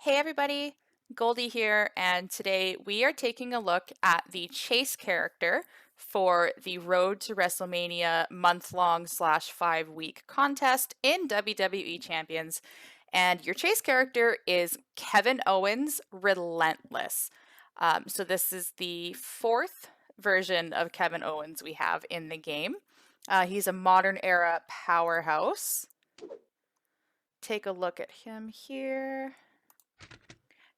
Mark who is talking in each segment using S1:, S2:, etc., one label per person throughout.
S1: Hey everybody, Goldie here, and today we are taking a look at the Chase character for the Road to WrestleMania month-long slash 5-week contest in WWE Champions. And your Chase character is Kevin Owens, Relentless. So this is the fourth version of Kevin Owens we have in the game. He's a modern era powerhouse. Take a look at him here.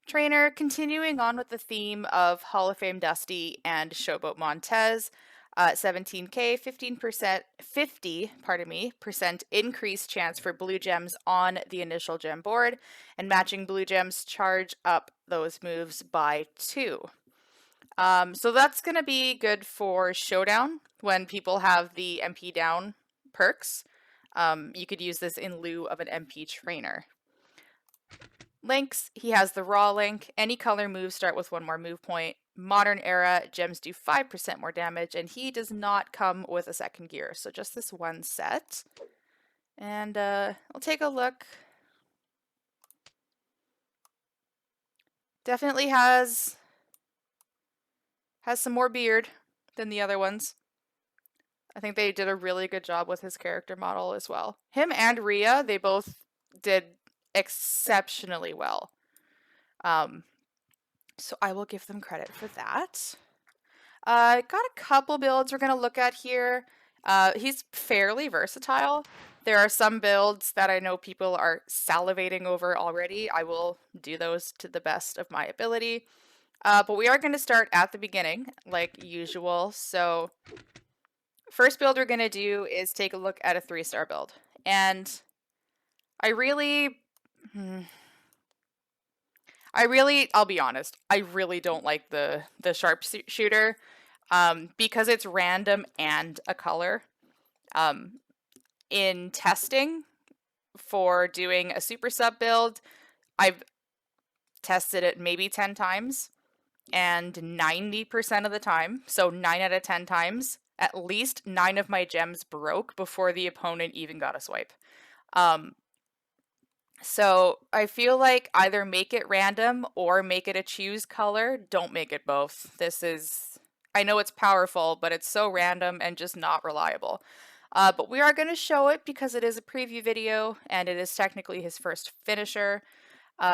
S1: Trainer, continuing on with the theme of Hall of Fame Dusty and Showboat Montez, 17K, 15%, 50% increased chance for blue gems on the initial gem board, and matching blue gems charge up those moves by 2. So that's going to be good for Showdown when people have the MP down perks. You could use this in lieu of an MP trainer. Links, he has the raw link. Any color moves start with 1 more move point. Modern era, gems do 5% more damage, and he does not come with a second gear, so just this one set. And I'll take a look. Definitely has some more beard than the other ones. I think they did a really good job with his character model as well. Him and Rhea, they both did exceptionally well. So I will give them credit for that. Got a couple builds we're going to look at here. He's fairly versatile. There are some builds that I know people are salivating over already. I will do those to the best of my ability. But we are going to start at the beginning, like usual. So first build we're going to do is take a look at a 3-star build. And I'll be honest, I really don't like the sharpshooter because it's random and a color. In testing for doing a super sub build, I've tested it maybe 10 times, and 90% of the time, so 9 out of 10 times, at least 9 of my gems broke before the opponent even got a swipe. So I feel like either make it random or make it a choose color. Don't make it both. I know it's powerful, but it's so random and just not reliable. But we are going to show it because it is a preview video and it is technically his first finisher.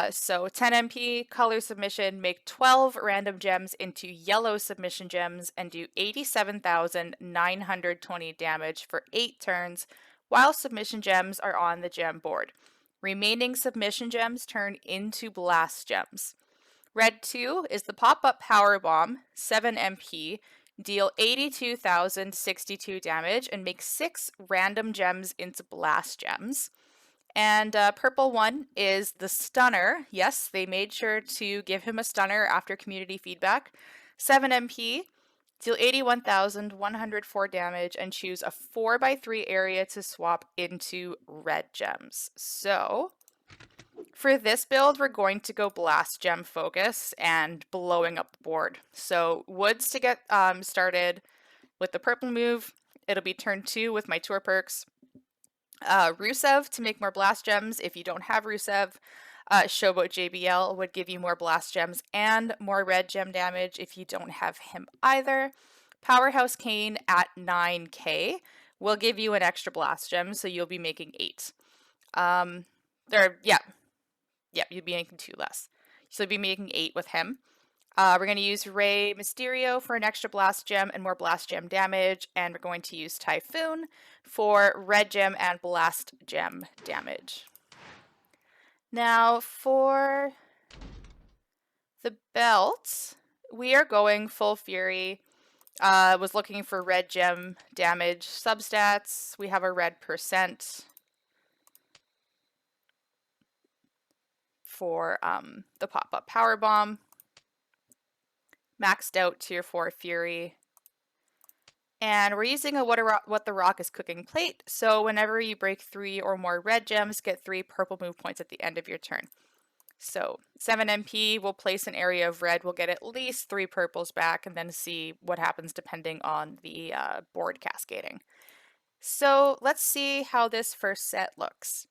S1: So 10 MP, color submission, make 12 random gems into yellow submission gems and do 87,920 damage for 8 turns while submission gems are on the gem board. Remaining submission gems turn into blast gems. Red 2 is the pop-up power bomb, 7 MP, deal 82,062 damage and make 6 random gems into blast gems. And purple 1 is the stunner. Yes, they made sure to give him a stunner after community feedback. 7 MP, deal 81,104 damage and choose a 4x3 area to swap into red gems. So for this build, we're going to go blast gem focus and blowing up the board. So Woods to get started with the purple move. It'll be turn 2 with my tour perks. Rusev to make more blast gems if you don't have Rusev. Showboat JBL would give you more blast gems and more red gem damage if you don't have him either. Powerhouse Kane at 9k will give you an extra blast gem, so you'll be making 8. You'd be making 2 less. So you'll be making 8 with him. We're going to use Rey Mysterio for an extra blast gem and more blast gem damage, and we're going to use Typhoon for red gem and blast gem damage. Now for the belt, we are going full fury. Was looking for red gem damage substats. We have a red percent for the pop-up power bomb. Maxed out tier 4 fury. And we're using a what the rock is cooking plate, so whenever you break 3 or more red gems, get 3 purple move points at the end of your turn. So 7 MP will place an area of red, we'll get at least 3 purples back, and then see what happens depending on the board cascading. So let's see how this first set looks.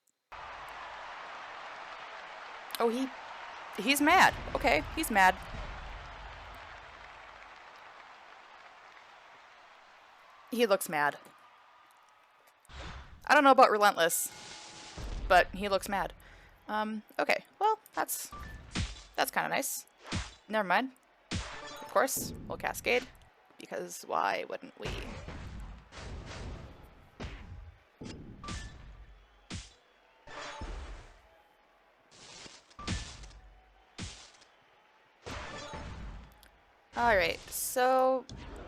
S1: Oh, He's mad. Okay, he's mad. He looks mad. I don't know about Relentless, but he looks mad. Okay, well, that's kind of nice. Never mind. Of course, we'll Cascade, because why wouldn't we? Alright, so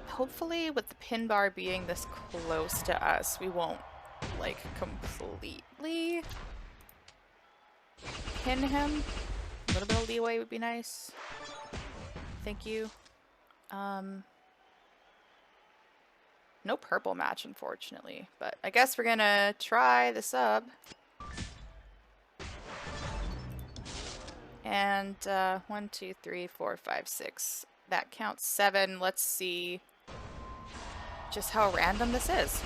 S1: hopefully with the pin bar being this close to us, we won't, like, completely pin him. A little bit of leeway would be nice. Thank you. No purple match, unfortunately, but I guess we're gonna try the sub. And 1, 2, 3, 4, 5, 6. That counts 7. Let's see just how random this is.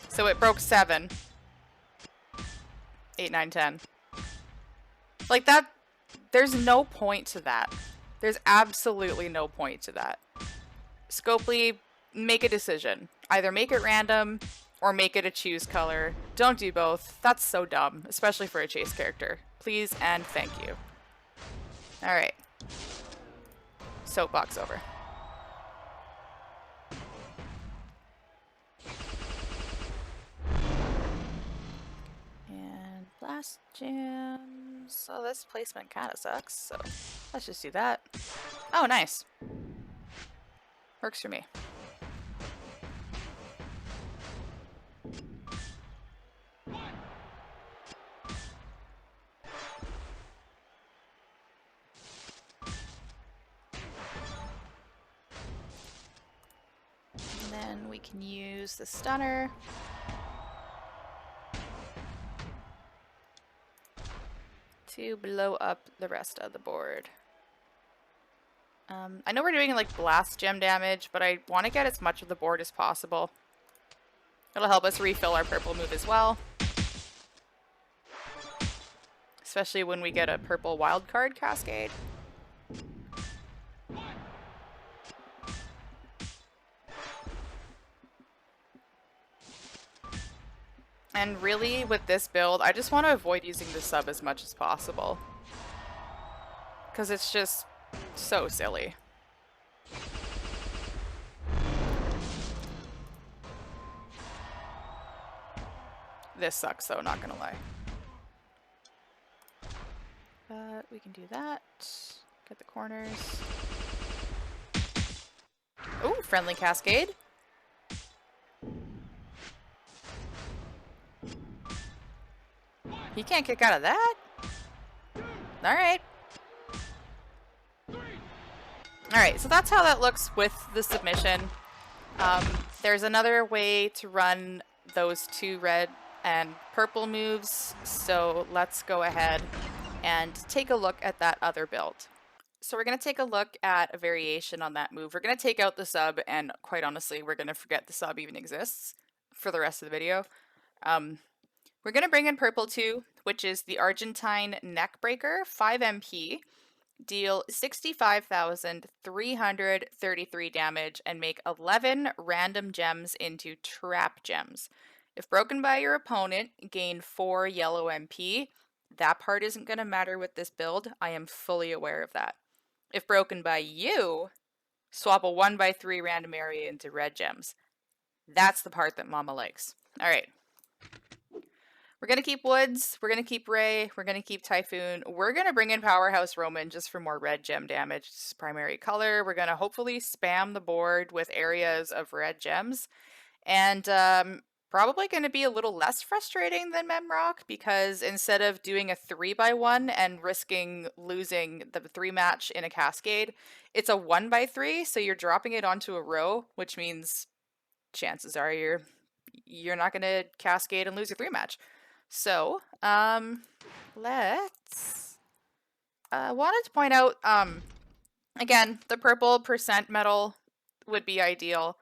S1: So it broke 7. 8, 9, 10. Like that, there's no point to that. There's absolutely no point to that. Scopely, make a decision. Either make it random or make it a choose color. Don't do both. That's so dumb, especially for a chase character. Please and thank you. Alright. Soapbox over. And blast jam. So this placement kind of sucks, so let's just do that. Oh, nice. Works for me. And then we can use the stunner. To blow up the rest of the board. I know we're doing like blast gem damage, but I want to get as much of the board as possible. It'll help us refill our purple move as well. Especially when we get a purple wildcard cascade. And really, with this build, I just want to avoid using the sub as much as possible. Because it's just so silly. This sucks though, not gonna lie. But we can do that. Get the corners. Ooh, friendly cascade. He can't kick out of that? Alright. Alright, so that's how that looks with the submission. There's another way to run those 2 red and purple moves, so let's go ahead and take a look at that other build. So we're going to take a look at a variation on that move. We're going to take out the sub, and quite honestly, we're going to forget the sub even exists for the rest of the video. We're going to bring in purple 2, which is the Argentine Neckbreaker, 5 MP, deal 65,333 damage, and make 11 random gems into trap gems. If broken by your opponent, gain 4 yellow MP. That part isn't going to matter with this build. I am fully aware of that. If broken by you, swap a 1/3 random area into red gems. That's the part that Mama likes. Alright. We're going to keep Woods, we're going to keep Ray, we're going to keep Typhoon. We're going to bring in Powerhouse Roman just for more red gem damage. It's primary color. We're going to hopefully spam the board with areas of red gems. And probably going to be a little less frustrating than Memrock, because instead of doing a 3x1 and risking losing the 3 match in a cascade, it's a 1x3, so you're dropping it onto a row, which means chances are you're not going to cascade and lose your 3 match. So, let's wanted to point out again, the purple percent metal would be ideal.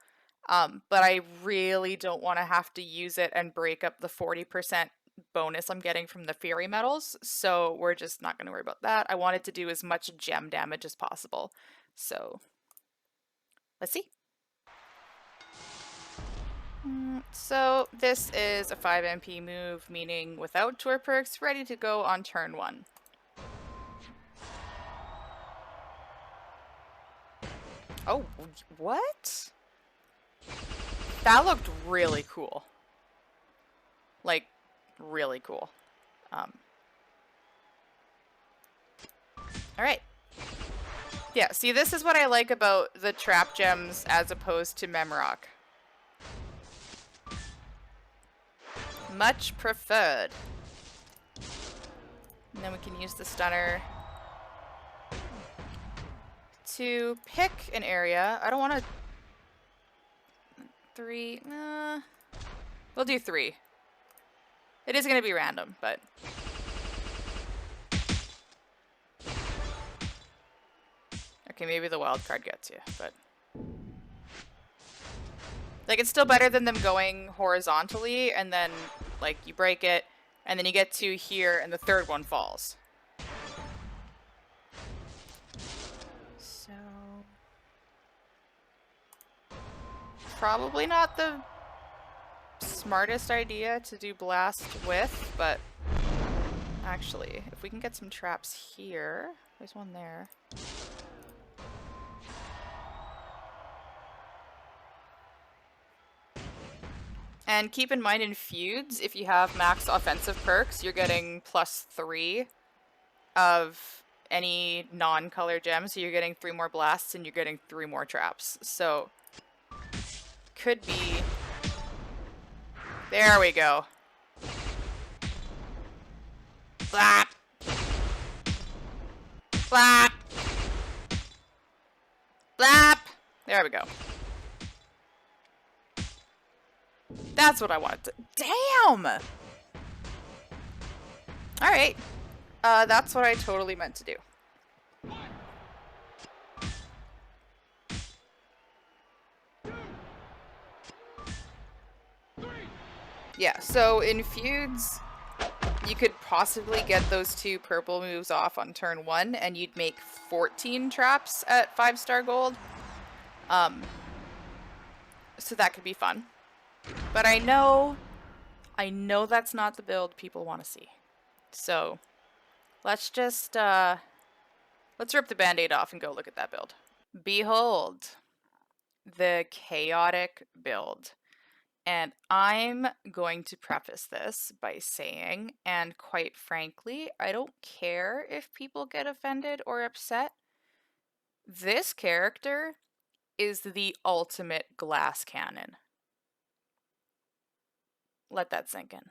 S1: But I really don't want to have to use it and break up the 40% bonus I'm getting from the fairy metals, so we're just not going to worry about that. I wanted to do as much gem damage as possible, so let's see. So this is a 5 MP move, meaning without tour perks, ready to go on turn 1. Oh, what? That looked really cool. Like, really cool. Alright. Yeah, see, this is what I like about the trap gems as opposed to Memrock. Much preferred. And then we can use the stunner to pick an area. I don't want to... 3... we'll do 3. It is going to be random, but... Okay, maybe the wild card gets you, but... Like, it's still better than them going horizontally, and then, like, you break it, and then you get to here, and the third one falls. So... Probably not the smartest idea to do blast with, but... Actually, if we can get some traps here... There's one there. And keep in mind in feuds, if you have max offensive perks, you're getting +3 of any non-color gem. So you're getting 3 more blasts and you're getting 3 more traps. So could be... There we go. Flap! Flap! Flap! There we go. That's what I wanted to... Damn! Alright. That's what I totally meant to do. Yeah, so in feuds, you could possibly get those 2 purple moves off on turn 1, and you'd make 14 traps at 5-star gold. So that could be fun. But I know that's not the build people want to see. So let's just, let's rip the band-aid off and go look at that build. Behold, the chaotic build. And I'm going to preface this by saying, and quite frankly, I don't care if people get offended or upset. This character is the ultimate glass cannon. Let that sink in.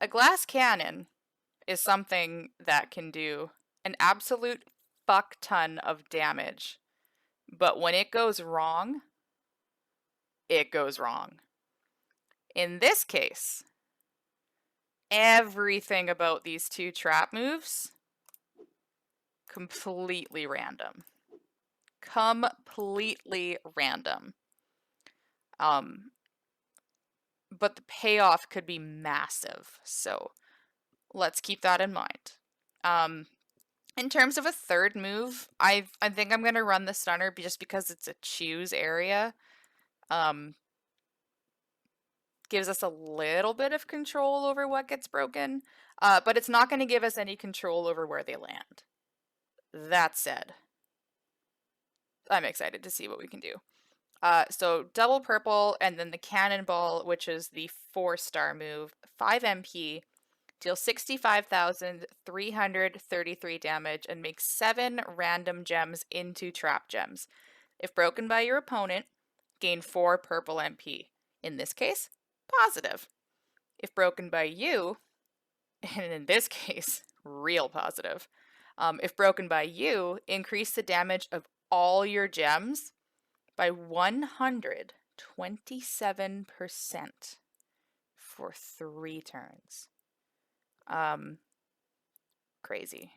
S1: A glass cannon is something that can do an absolute fuck ton of damage. But when it goes wrong, it goes wrong. In this case, everything about these 2 trap moves, completely random. Completely random. But the payoff could be massive, so let's keep that in mind. In terms of a third move, I think I'm going to run the stunner just because it's a choose area. Gives us a little bit of control over what gets broken, but it's not going to give us any control over where they land. That said, I'm excited to see what we can do. So double purple, and then the cannonball, which is the 4-star move, 5 MP, deals 65,333 damage, and makes 7 random gems into trap gems. If broken by your opponent, gain 4 purple MP. In this case, positive. If broken by you, and in this case, real positive. If broken by you, increase the damage of all your gems by 127% for 3 turns. Crazy,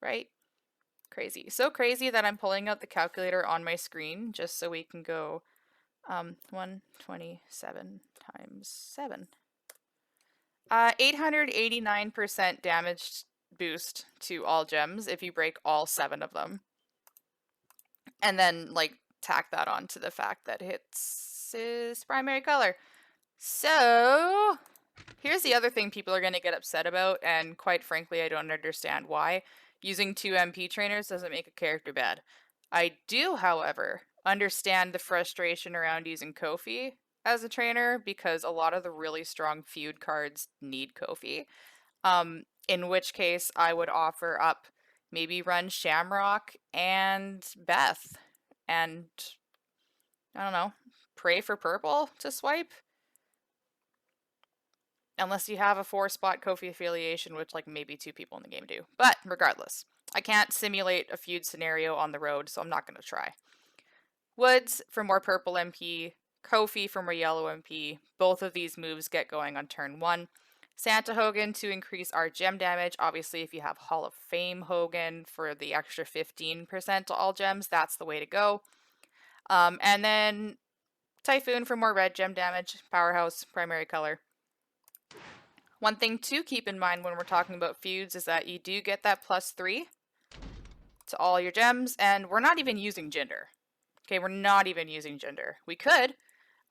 S1: right? crazy. So crazy that I'm pulling out the calculator on my screen just so we can go 127 times 7. 889% damage boost to all gems if you break all 7 of them. And then, like, tack that on to the fact that hits is primary color. So, here's the other thing people are going to get upset about, and quite frankly, I don't understand why. Using 2 MP trainers doesn't make a character bad. I do, however, understand the frustration around using Kofi as a trainer, because a lot of the really strong feud cards need Kofi. In which case, I would offer up maybe run Shamrock and Beth, and I don't know, pray for purple to swipe. Unless you have a 4-spot Kofi affiliation, which like maybe 2 people in the game do. But regardless, I can't simulate a feud scenario on the road, so I'm not going to try. Woods for more purple MP, Kofi for more yellow MP. Both of these moves get going on turn 1. Santa Hogan to increase our gem damage. Obviously, if you have Hall of Fame Hogan for the extra 15% to all gems, that's the way to go. And then Typhoon for more red gem damage. Powerhouse, primary color. One thing to keep in mind when we're talking about feuds is that you do get that +3 to all your gems, and we're not even using Jinder. Okay, we're not even using Jinder. We could,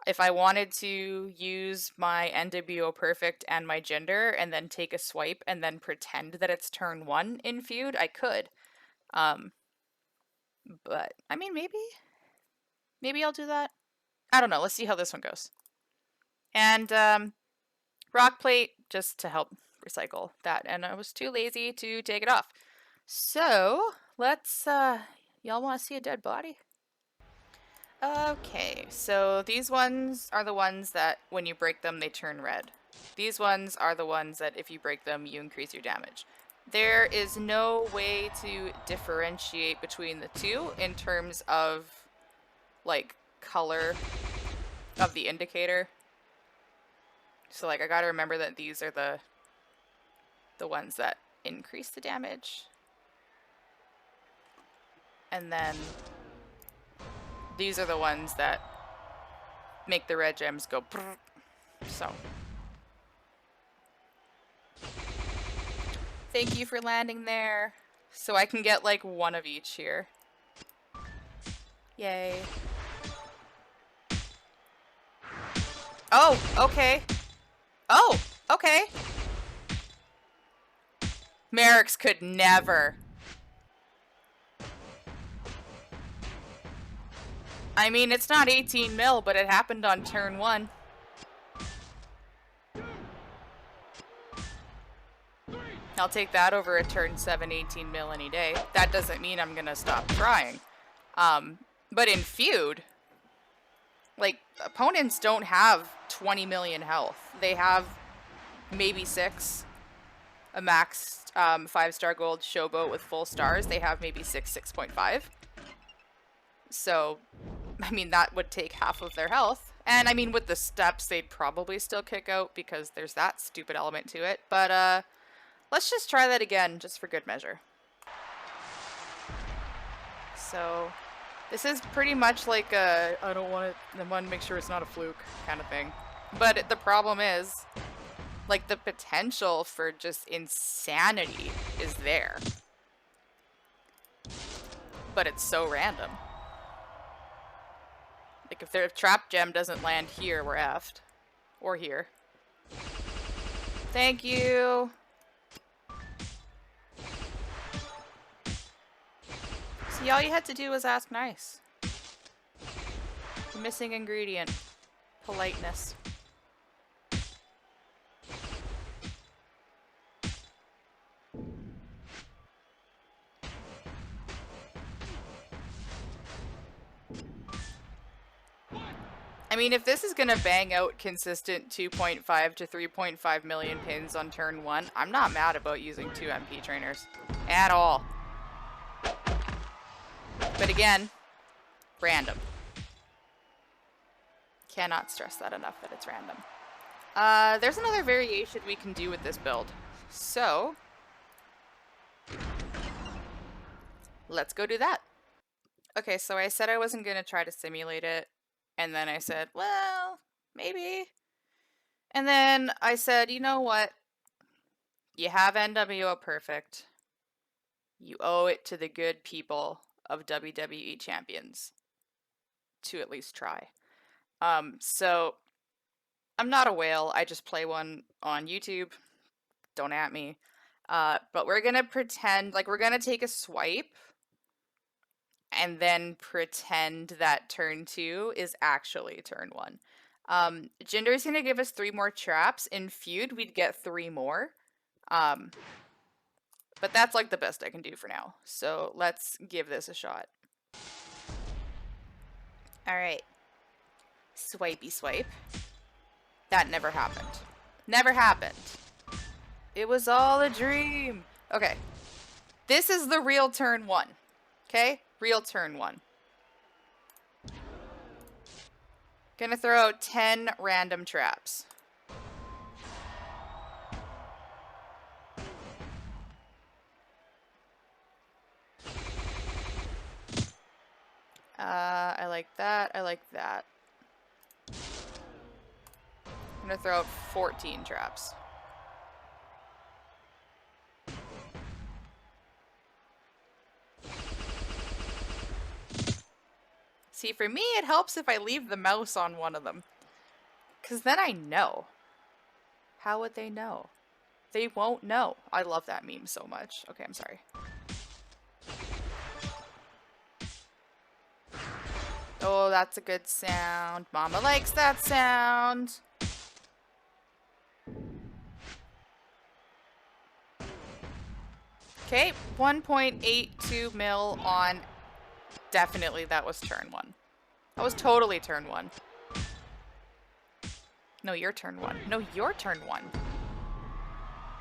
S1: if I wanted to use my NWO Perfect and my Jinder and then take a swipe and then pretend that it's turn 1 in feud, I could. But, I mean, maybe I'll do that. I don't know. Let's see how this one goes. And, rock plate, just to help recycle that, and I was too lazy to take it off. So, let's, y'all want to see a dead body? Okay, so these ones are the ones that when you break them, they turn red. These ones are the ones that if you break them, you increase your damage. There is no way to differentiate between the two in terms of, like, color of the indicator. So, like, I gotta remember that these are the ones that increase the damage. And then these are the ones that make the red gems go brrr. So. Thank you for landing there. So I can get, like, one of each here. Yay. Oh, okay. Oh, okay. Merrick's could never. I mean, it's not 18 mil, but it happened on turn 1. I'll take that over a turn 7 18 mil any day. That doesn't mean I'm gonna stop trying. But in feud, like, opponents don't have 20 million health. They have maybe 6. A max 5-star gold showboat with full stars, they have maybe 6, 6.5. So, I mean, that would take half of their health. And I mean, with the steps, they'd probably still kick out because there's that stupid element to it. But let's just try that again, just for good measure. So, this is pretty much like a, I want to make sure it's not a fluke kind of thing. But the problem is, like, the potential for just insanity is there. But it's so random. Like, if their trap gem doesn't land here, we're effed. Or here. Thank you! See, all you had to do was ask nice. The missing ingredient. Politeness. I mean, if this is gonna bang out consistent 2.5 to 3.5 million pins on turn 1, I'm not mad about using 2 MP trainers. At all. But again, random. Cannot stress that enough that it's random. There's another variation we can do with this build. So, let's go do that. Okay, so I said I wasn't going to try to simulate it, and then I said, well, maybe. And then I said, you know what? You have NWO Perfect. You owe it to the good people of WWE Champions to at least try. So I'm not a whale. I just play one on YouTube. Don't at me. But we're gonna pretend like we're gonna take a swipe and then pretend that turn 2 is actually turn 1. Jinder's gonna give us 3 more traps. In Feud, we'd get 3 more. But that's like the best I can do for now. So let's give this a shot. Alright. Swipey swipe. That never happened. Never happened. It was all a dream. Okay. This is the real turn 1. Okay? Real turn 1. Gonna throw out 10 random traps. I like that. I like that. I'm gonna throw out 14 traps. See, for me, it helps if I leave the mouse on one of them. Because then I know. How would they know? They won't know. I love that meme so much. Okay, I'm sorry. Oh, that's a good sound. Mama likes that sound. Okay, 1.82 mil on... Definitely that was turn 1. That was totally turn 1. No, your turn 1. No, your turn 1.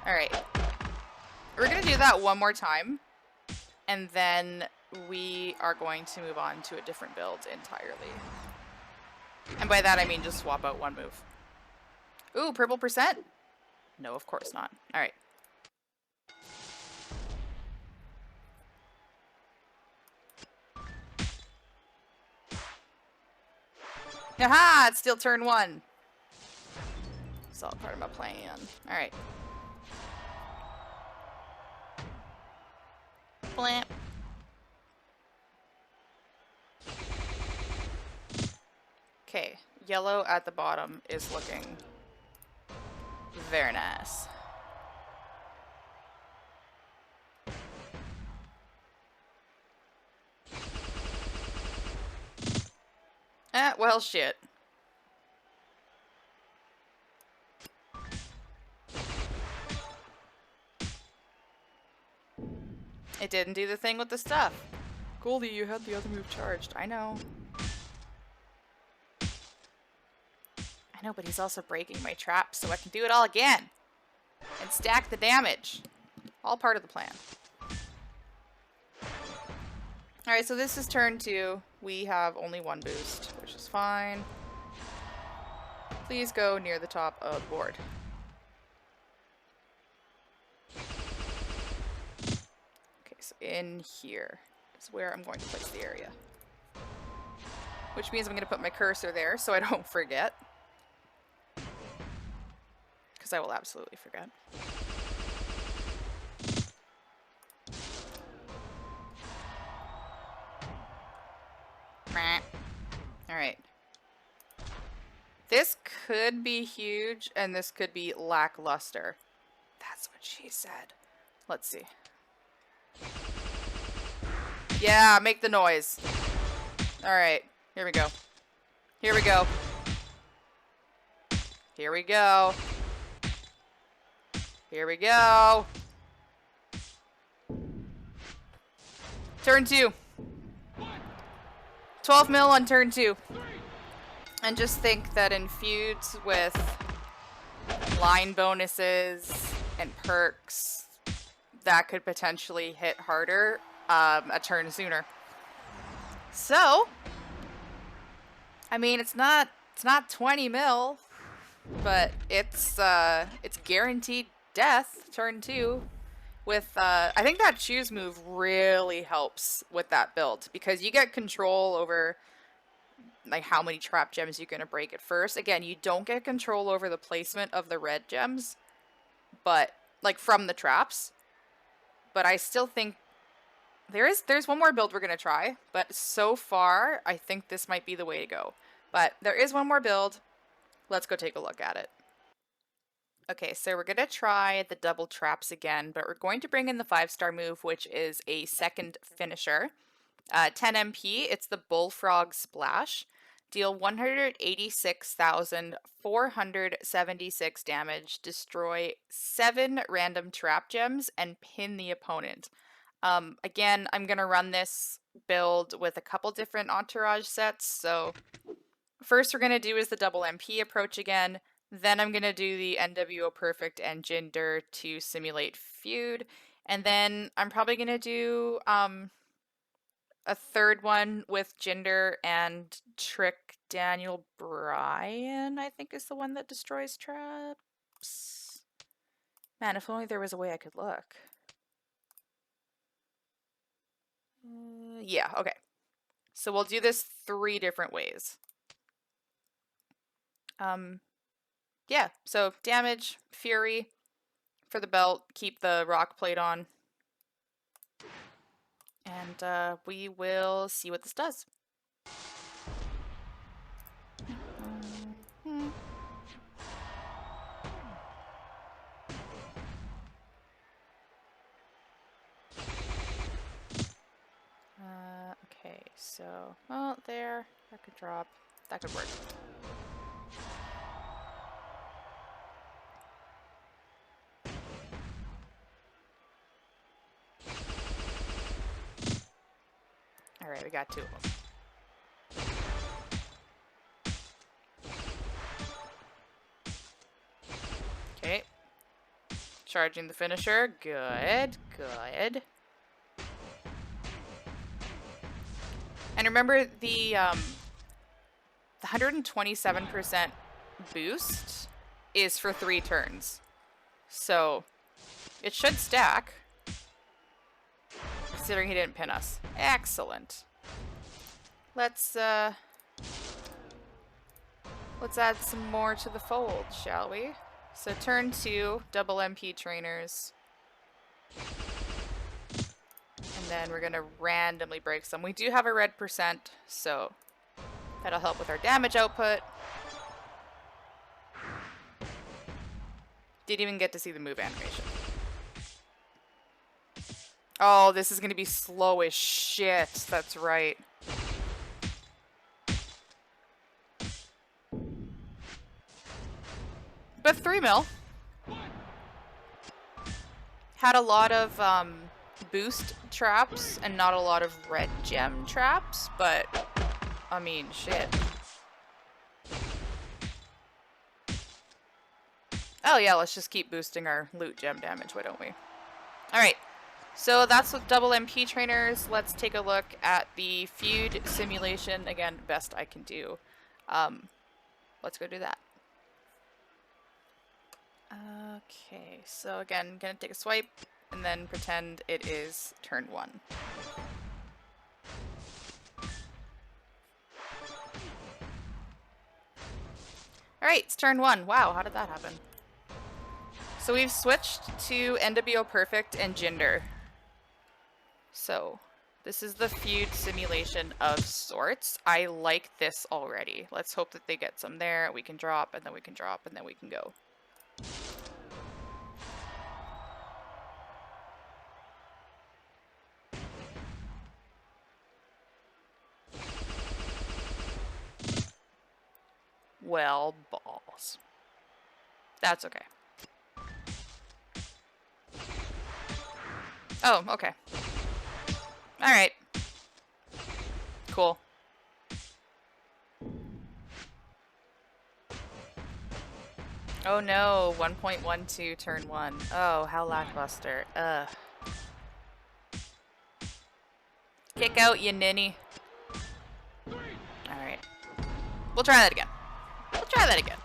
S1: Alright. We're gonna do that one more time. And then we are going to move on to a different build entirely. And by that I mean just swap out one move. Ooh, purple percent? No, of course not. Alright. Aha! It's still turn 1. It's all part of my plan. Alright. Blamp. Okay, yellow at the bottom is looking very nice. Well, shit. It didn't do the thing with the stuff. Goldie, you had the other move charged. I know. I know, but he's also breaking my trap, so I can do it all again. And stack the damage. All part of the plan. Alright, so this is turn 2. We have only one boost, which is fine. Please go near the top of the board. Okay, so in here is where I'm going to place the area. Which means I'm going to put my cursor there so I don't forget. Because I will absolutely forget. Alright. This could be huge, and this could be lackluster. That's what she said. Let's see. Yeah, make the noise. Alright, here we go. Here we go. Here we go. Here we go. Turn 2. 12 mil on turn 2. And just think that in feuds with line bonuses and perks, that could potentially hit harder a turn sooner. So, I mean, it's not 20 mil, but it's guaranteed death turn 2. with, I think that choose move really helps with that build because you get control over like how many trap gems you're going to break at first. Again, you don't get control over the placement of the red gems, but like from the traps. But I still think there's one more build we're going to try, but so far I think this might be the way to go. But there is one more build. Let's go take a look at it. Okay, so we're going to try the double traps again, but we're going to bring in the 5-star move, which is a second finisher. 10 MP, it's the Bullfrog Splash. Deal 186,476 damage, destroy 7 random trap gems, and pin the opponent. Again, I'm going to run this build with a couple different entourage sets, so first we're going to do is the double MP approach again. Then I'm going to do the NWO Perfect and Jinder to simulate feud. And then I'm probably going to do a third one with Jinder and Trick Daniel Bryan, I think is the one that destroys traps. Man, if only there was a way I could look. Yeah, okay. So we'll do this 3 different ways. Yeah, so damage, fury for the belt, keep the rock plate on. And we will see what this does. Okay, so, well, there, that could drop, that could work. Alright, we got 2 of them. Okay. Charging the finisher. Good, good. And remember the 127% boost is for 3 turns. So it should stack. Considering he didn't pin us. Excellent. Let's add some more to the fold, shall we? So turn 2, double MP trainers. And then we're gonna randomly break some. We do have a red percent, so that'll help with our damage output. Didn't even get to see the move animation. Oh, this is gonna be slow as shit. That's right. But 3 mil. Had a lot of boost traps and not a lot of red gem traps, but I mean, shit. Oh yeah, let's just keep boosting our loot gem damage, why don't we? Alright, so that's with double MP trainers. Let's take a look at the feud simulation. Again, best I can do. Let's go do that. Okay, so again, gonna take a swipe and then pretend it is turn 1. Alright, it's turn 1. Wow, how did that happen? So we've switched to NWO Perfect and Jinder. So this is the feud simulation of sorts. I like this already. Let's hope that they get some there. We can drop, and then we can drop, and then we can go. Well, balls. That's okay. Oh, okay. Alright. Cool. Oh no, 1.12 turn 1. Oh, how lackluster. Ugh. Kick out, you ninny. Alright. We'll try that again. We'll try that again.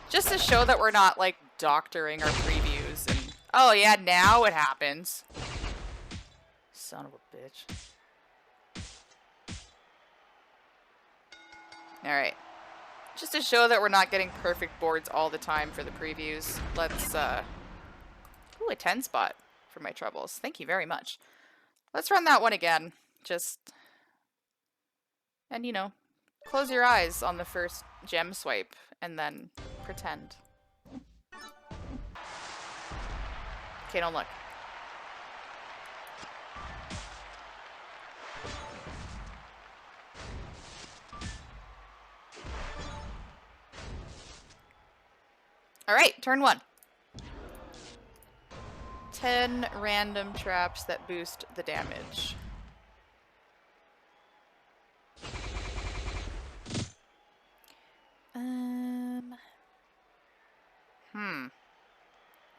S1: Just to show that we're not, like, doctoring our previews and Oh yeah, now it happens. Son of a bitch. Alright. Just to show that we're not getting perfect boards all the time for the previews, let's, ooh, a 10 spot for my troubles. Thank you very much. Let's run that one again. Just... And, you know, close your eyes on the first gem swipe, and then pretend. Okay, don't look. Alright, turn 1. 10 random traps that boost the damage.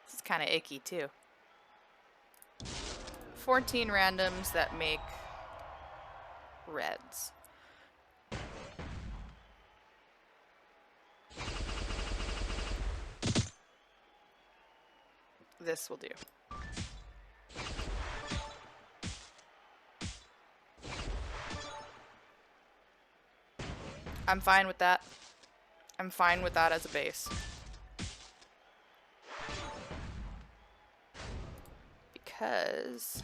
S1: This is kind of icky too. 14 randoms that make reds. This will do. I'm fine with that. I'm fine with that as a base. Because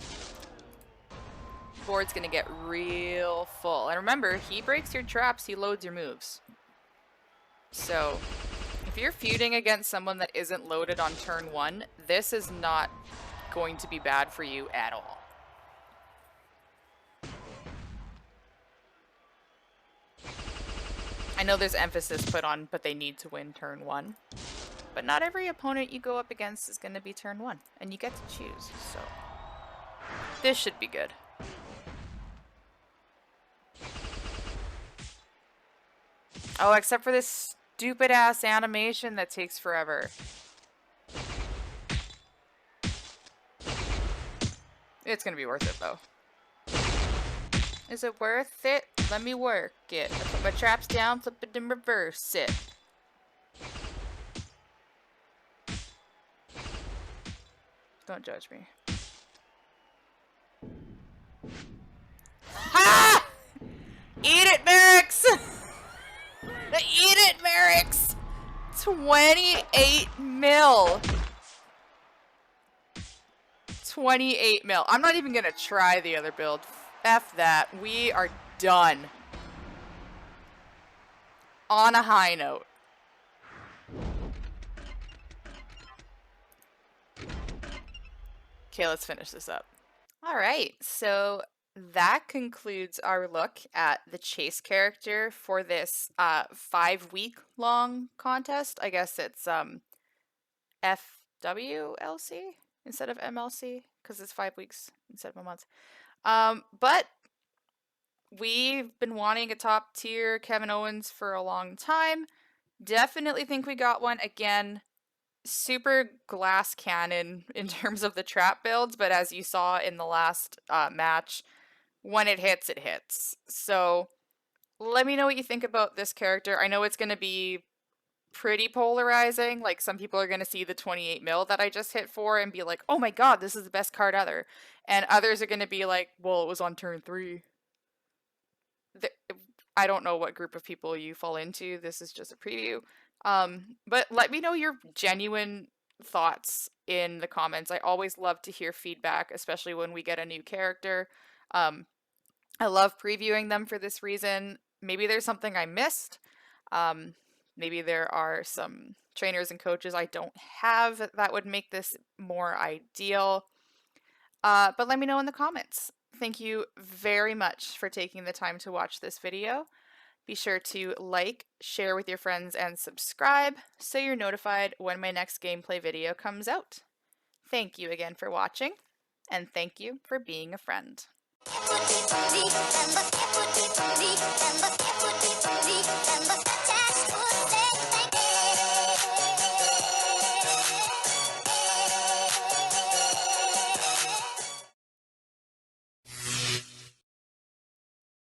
S1: the board's gonna get real full. And remember, he breaks your traps, he loads your moves. So, if you're feuding against someone that isn't loaded on turn 1, this is not going to be bad for you at all. I know there's emphasis put on, but they need to win turn 1. But not every opponent you go up against is going to be turn 1, and you get to choose, so this should be good. Oh, except for this stupid ass animation that takes forever. It's going to be worth it though. Is it worth it? Let me work it. I put my traps down, flip it, and reverse it. Don't judge me. Ha! Eat it, Merrick's! Eat it, Merrick's! 28 mil. 28 mil. I'm not even gonna try the other build. F that. We are done. On a high note. Okay, let's finish this up. Alright, so that concludes our look at the Chase character for this 5-week-long contest. I guess it's FWLC instead of MLC, because it's 5 weeks instead of a month. But we've been wanting a top tier Kevin Owens for a long time. Definitely think we got one again. Super glass cannon in terms of the trap builds, but as you saw in the last match, when it hits, it hits. So let me know what you think about this character. I know it's going to be pretty polarizing. Like, some people are going to see the 28 mil that I just hit for and be like, oh my god, this is the best card ever. And others are going to be like, well, it was on turn 3. I don't know what group of people you fall into. This is just a preview. But let me know your genuine thoughts in the comments. I always love to hear feedback, especially when we get a new character. I love previewing them for this reason. Maybe there's something I missed. Maybe there are some trainers and coaches I don't have that would make this more ideal. But let me know in the comments. Thank you very much for taking the time to watch this video. Be sure to like, share with your friends, and subscribe so you're notified when my next gameplay video comes out. Thank you again for watching, and thank you for being a friend.